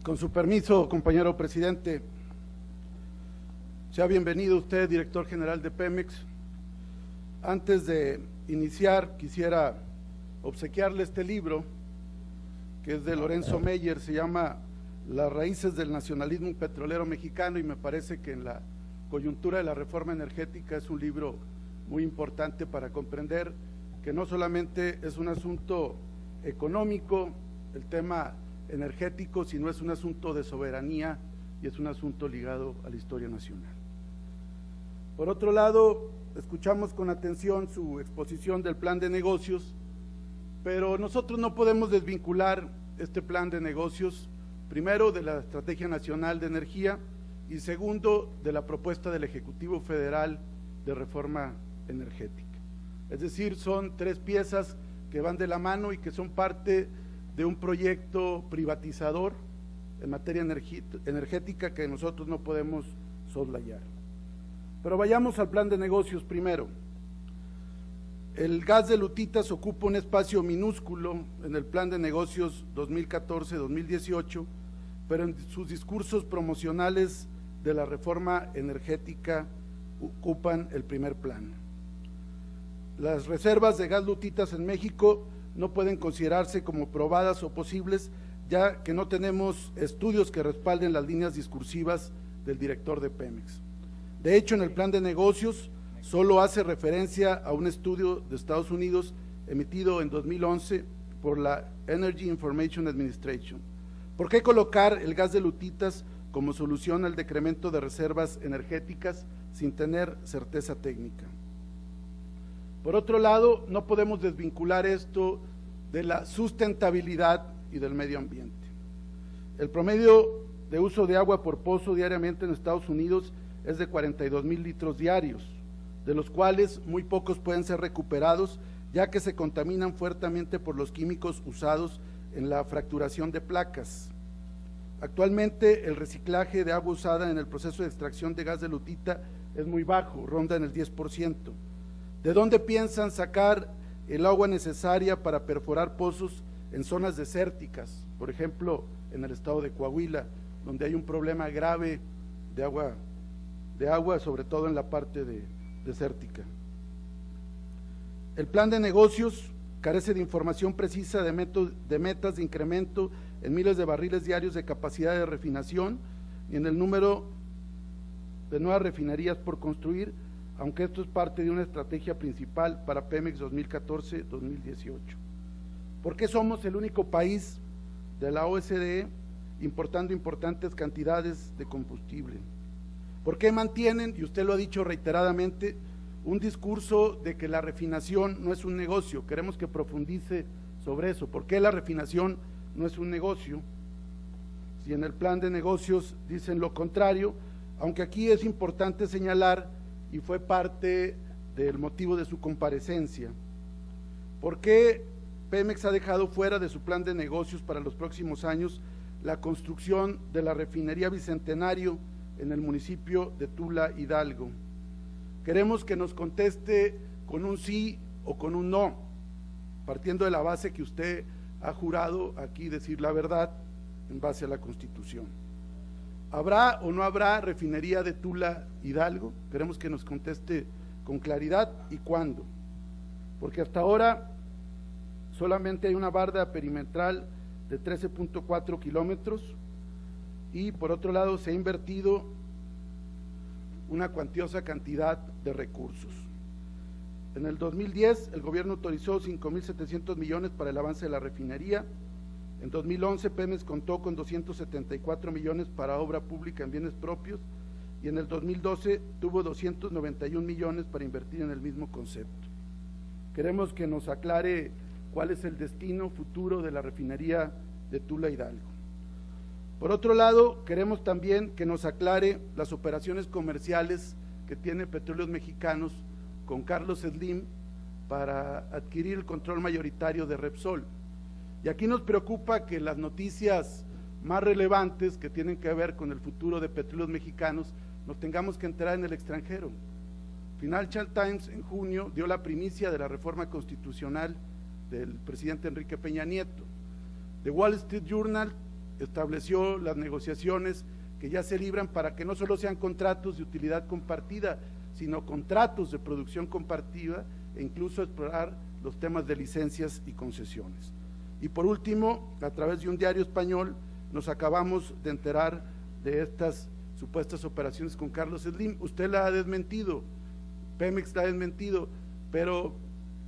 Con su permiso, compañero presidente, sea bienvenido usted, director general de Pemex. Antes de iniciar, quisiera obsequiarle este libro, que es de Lorenzo Meyer, se llama Las raíces del nacionalismo petrolero mexicano, y me parece que en la coyuntura de la reforma energética es un libro muy importante para comprender que no solamente es un asunto económico, el tema energético, sino es un asunto de soberanía y es un asunto ligado a la historia nacional. Por otro lado, escuchamos con atención su exposición del plan de negocios, pero nosotros no podemos desvincular este plan de negocios, primero, de la Estrategia Nacional de Energía y segundo, de la propuesta del Ejecutivo Federal de Reforma Energética. Es decir, son tres piezas que van de la mano y que son parte de un proyecto privatizador en materia energética que nosotros no podemos soslayar. Pero vayamos al plan de negocios primero. El gas de Lutitas ocupa un espacio minúsculo en el plan de negocios 2014-2018, pero en sus discursos promocionales de la reforma energética ocupan el primer plano. Las reservas de gas Lutitas en México no pueden considerarse como probadas o posibles, ya que no tenemos estudios que respalden las líneas discursivas del director de Pemex. De hecho, en el plan de negocios solo hace referencia a un estudio de Estados Unidos emitido en 2011 por la Energy Information Administration. ¿Por qué colocar el gas de Lutitas como solución al decremento de reservas energéticas sin tener certeza técnica? Por otro lado, no podemos desvincular esto de la sustentabilidad y del medio ambiente. El promedio de uso de agua por pozo diariamente en Estados Unidos es de 42,000 litros diarios, de los cuales muy pocos pueden ser recuperados, ya que se contaminan fuertemente por los químicos usados en la fracturación de placas. Actualmente el reciclaje de agua usada en el proceso de extracción de gas de Lutita es muy bajo, ronda en el 10%. ¿De dónde piensan sacar el agua necesaria para perforar pozos en zonas desérticas? Por ejemplo, en el estado de Coahuila, donde hay un problema grave de agua, sobre todo en la parte desértica. El plan de negocios carece de información precisa de metas de incremento en miles de barriles diarios de capacidad de refinación y en el número de nuevas refinerías por construir, aunque esto es parte de una estrategia principal para Pemex 2014-2018. ¿Por qué somos el único país de la OCDE importando importantes cantidades de combustible? ¿Por qué mantienen, y usted lo ha dicho reiteradamente, un discurso de que la refinación no es un negocio? Queremos que profundice sobre eso. ¿Por qué la refinación no es un negocio? Si en el plan de negocios dicen lo contrario, aunque aquí es importante señalar, y fue parte del motivo de su comparecencia, ¿por qué Pemex ha dejado fuera de su plan de negocios para los próximos años la construcción de la refinería Bicentenario en el municipio de Tula, Hidalgo? Queremos que nos conteste con un sí o con un no, partiendo de la base que usted ha jurado aquí decir la verdad en base a la Constitución. ¿Habrá o no habrá refinería de Tula, Hidalgo? Queremos que nos conteste con claridad y cuándo, porque hasta ahora solamente hay una barda perimetral de 13.4 kilómetros y por otro lado se ha invertido una cuantiosa cantidad de recursos. En el 2010 el gobierno autorizó 5,700 millones para el avance de la refinería. En 2011 Pemex contó con 274 millones para obra pública en bienes propios y en el 2012 tuvo 291 millones para invertir en el mismo concepto. Queremos que nos aclare cuál es el destino futuro de la refinería de Tula, Hidalgo. Por otro lado, queremos también que nos aclare las operaciones comerciales que tiene Petróleos Mexicanos con Carlos Slim para adquirir el control mayoritario de Repsol. Y aquí nos preocupa que las noticias más relevantes que tienen que ver con el futuro de Petróleos Mexicanos nos tengamos que enterar en el extranjero. Financial Times en junio dio la primicia de la reforma constitucional del presidente Enrique Peña Nieto. The Wall Street Journal estableció las negociaciones que ya se libran para que no solo sean contratos de utilidad compartida, sino contratos de producción compartida e incluso explorar los temas de licencias y concesiones. Y por último, a través de un diario español, nos acabamos de enterar de estas supuestas operaciones con Carlos Slim. Usted la ha desmentido, Pemex la ha desmentido, pero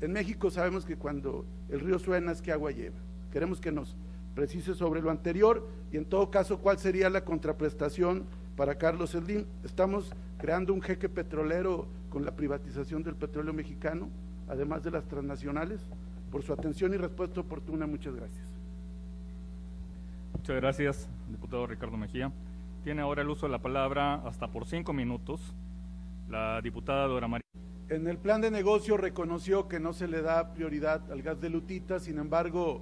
en México sabemos que cuando el río suena es que agua lleva. Queremos que nos precise sobre lo anterior y en todo caso cuál sería la contraprestación para Carlos Slim. Estamos creando un jeque petrolero con la privatización del petróleo mexicano, además de las transnacionales. Por su atención y respuesta oportuna, muchas gracias. Muchas gracias, diputado Ricardo Mejía. Tiene ahora el uso de la palabra hasta por 5 minutos la diputada Dora María. En el plan de negocio reconoció que no se le da prioridad al gas de Lutita, sin embargo,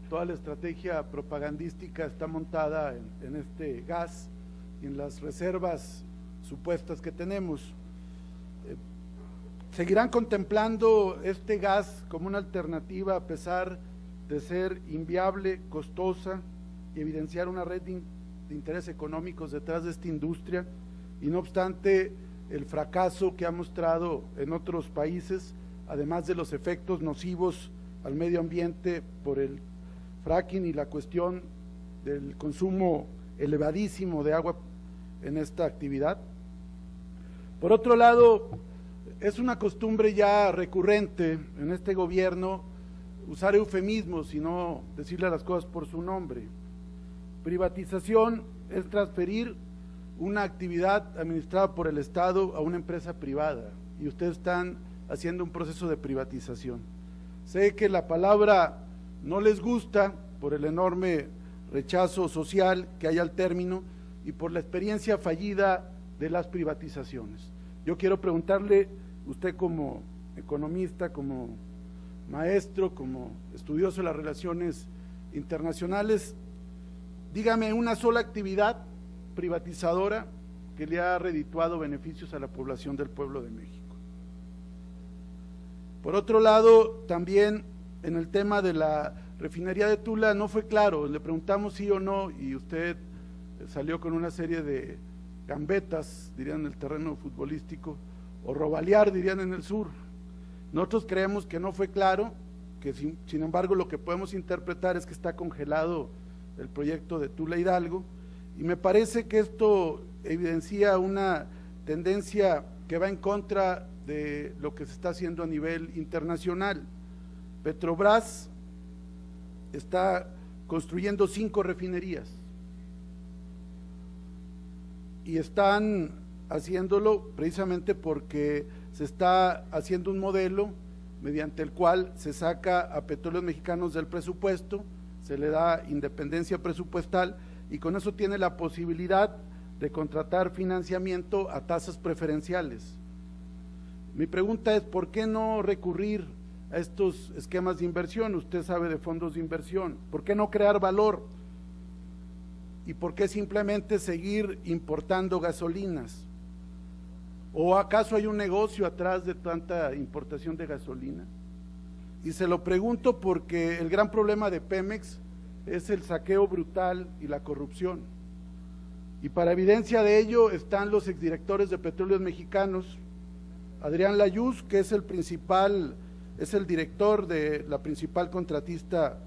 toda la estrategia propagandística está montada en este gas y en las reservas supuestas que tenemos. ¿Seguirán contemplando este gas como una alternativa a pesar de ser inviable, costosa y evidenciar una red de intereses económicos detrás de esta industria? Y no obstante el fracaso que ha mostrado en otros países, además de los efectos nocivos al medio ambiente por el fracking y la cuestión del consumo elevadísimo de agua en esta actividad. Por otro lado, es una costumbre ya recurrente en este gobierno usar eufemismos y no decirle las cosas por su nombre. Privatización es transferir una actividad administrada por el Estado a una empresa privada y ustedes están haciendo un proceso de privatización. Sé que la palabra no les gusta por el enorme rechazo social que hay al término y por la experiencia fallida de las privatizaciones. Yo quiero preguntarle, usted como economista, como maestro, como estudioso de las relaciones internacionales, dígame una sola actividad privatizadora que le ha redituado beneficios a la población del pueblo de México. Por otro lado, también en el tema de la refinería de Tula no fue claro, le preguntamos sí o no y usted salió con una serie de gambetas, dirían en el terreno futbolístico, o robalear, dirían en el sur. Nosotros creemos que no fue claro, que sin embargo lo que podemos interpretar es que está congelado el proyecto de Tula Hidalgo, y me parece que esto evidencia una tendencia que va en contra de lo que se está haciendo a nivel internacional. Petrobras está construyendo 5 refinerías y están haciéndolo precisamente porque se está haciendo un modelo mediante el cual se saca a Petróleos Mexicanos del presupuesto, se le da independencia presupuestal y con eso tiene la posibilidad de contratar financiamiento a tasas preferenciales. Mi pregunta es, ¿por qué no recurrir a estos esquemas de inversión? Usted sabe de fondos de inversión. ¿Por qué no crear valor? ¿Y por qué simplemente seguir importando gasolinas? ¿O acaso hay un negocio atrás de tanta importación de gasolina? Y se lo pregunto porque el gran problema de Pemex es el saqueo brutal y la corrupción. Y para evidencia de ello están los exdirectores de Petróleos Mexicanos, Adrián Layuz, que es el director de la principal contratista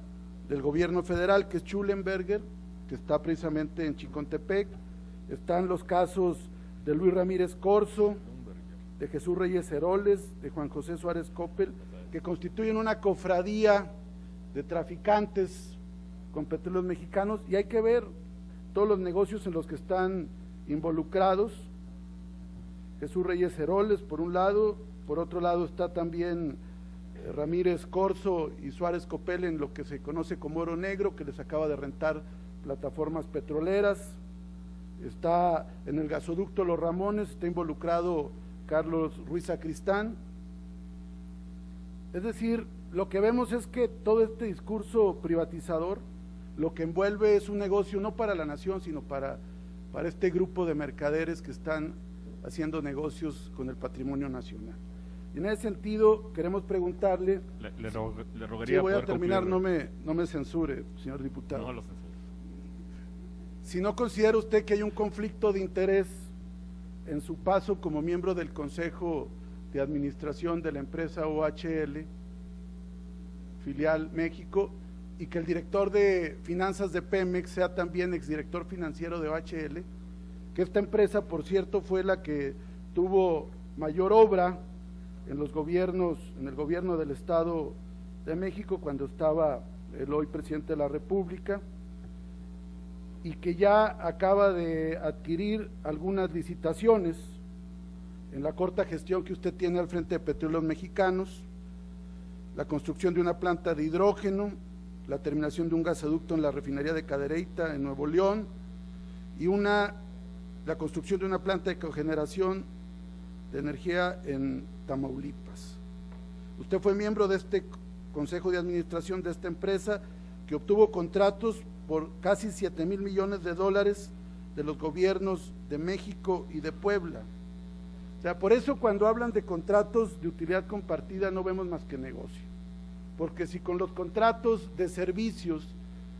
del gobierno federal, que es Schulenberger, que está precisamente en Chicontepec. Están los casos de Luis Ramírez Corzo, de Jesús Reyes Heroles, de Juan José Suárez Coppel, que constituyen una cofradía de traficantes con Petróleos Mexicanos, y hay que ver todos los negocios en los que están involucrados. Jesús Reyes Heroles por un lado, por otro lado está también Ramírez Corzo y Suárez Coppel en lo que se conoce como oro negro, que les acaba de rentar plataformas petroleras. Está en el gasoducto Los Ramones, está involucrado Carlos Ruiz Sacristán. Es decir, lo que vemos es que todo este discurso privatizador lo que envuelve es un negocio no para la nación, sino para este grupo de mercaderes que están haciendo negocios con el patrimonio nacional. Y en ese sentido queremos preguntarle… Le rogaría… Sí, voy a poder terminar, concluir. no me censure, señor diputado. No lo censuro. Si no considera usted que hay un conflicto de interés en su paso como miembro del Consejo de Administración de la empresa OHL, filial México, y que el director de finanzas de Pemex sea también exdirector financiero de OHL, que esta empresa, por cierto, fue la que tuvo mayor obra en los gobiernos, en el gobierno del Estado de México, cuando estaba el hoy presidente de la República, y que ya acaba de adquirir algunas licitaciones en la corta gestión que usted tiene al frente de Petróleos Mexicanos, la construcción de una planta de hidrógeno, la terminación de un gasoducto en la refinería de Cadereyta en Nuevo León y la construcción de una planta de cogeneración de energía en Tamaulipas. Usted fue miembro de este Consejo de Administración de esta empresa que obtuvo contratos por casi 7,000 millones de dólares de los gobiernos de México y de Puebla. O sea, por eso cuando hablan de contratos de utilidad compartida no vemos más que negocio, porque si con los contratos de servicios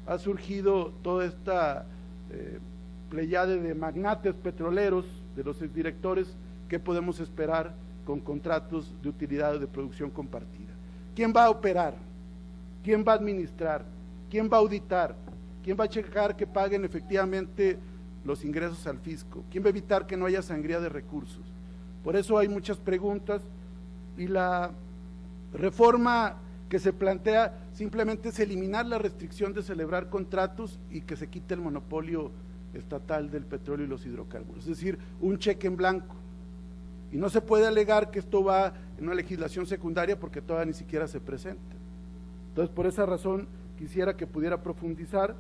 ha surgido toda esta pleyade de magnates petroleros, de los exdirectores, ¿qué podemos esperar con contratos de utilidad de producción compartida? ¿Quién va a operar? ¿Quién va a administrar? ¿Quién va a auditar? ¿Quién va a checar que paguen efectivamente los ingresos al fisco? ¿Quién va a evitar que no haya sangría de recursos? Por eso hay muchas preguntas, y la reforma que se plantea simplemente es eliminar la restricción de celebrar contratos y que se quite el monopolio estatal del petróleo y los hidrocarburos, es decir, un cheque en blanco. Y no se puede alegar que esto va en una legislación secundaria porque todavía ni siquiera se presenta. Entonces, por esa razón, quisiera que pudiera profundizar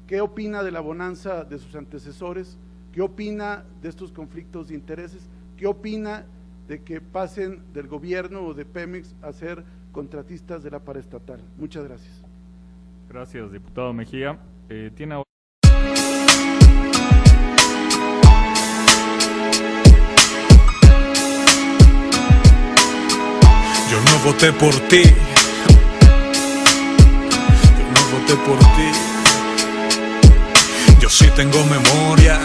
qué opina de la bonanza de sus antecesores, qué opina de estos conflictos de intereses, qué opina de que pasen del gobierno o de Pemex a ser contratistas de la paraestatal. Muchas gracias. Gracias, diputado Mejía. Tiene ahora… Yo no voté por ti. Yo no voté por ti. Yo sí tengo memoria.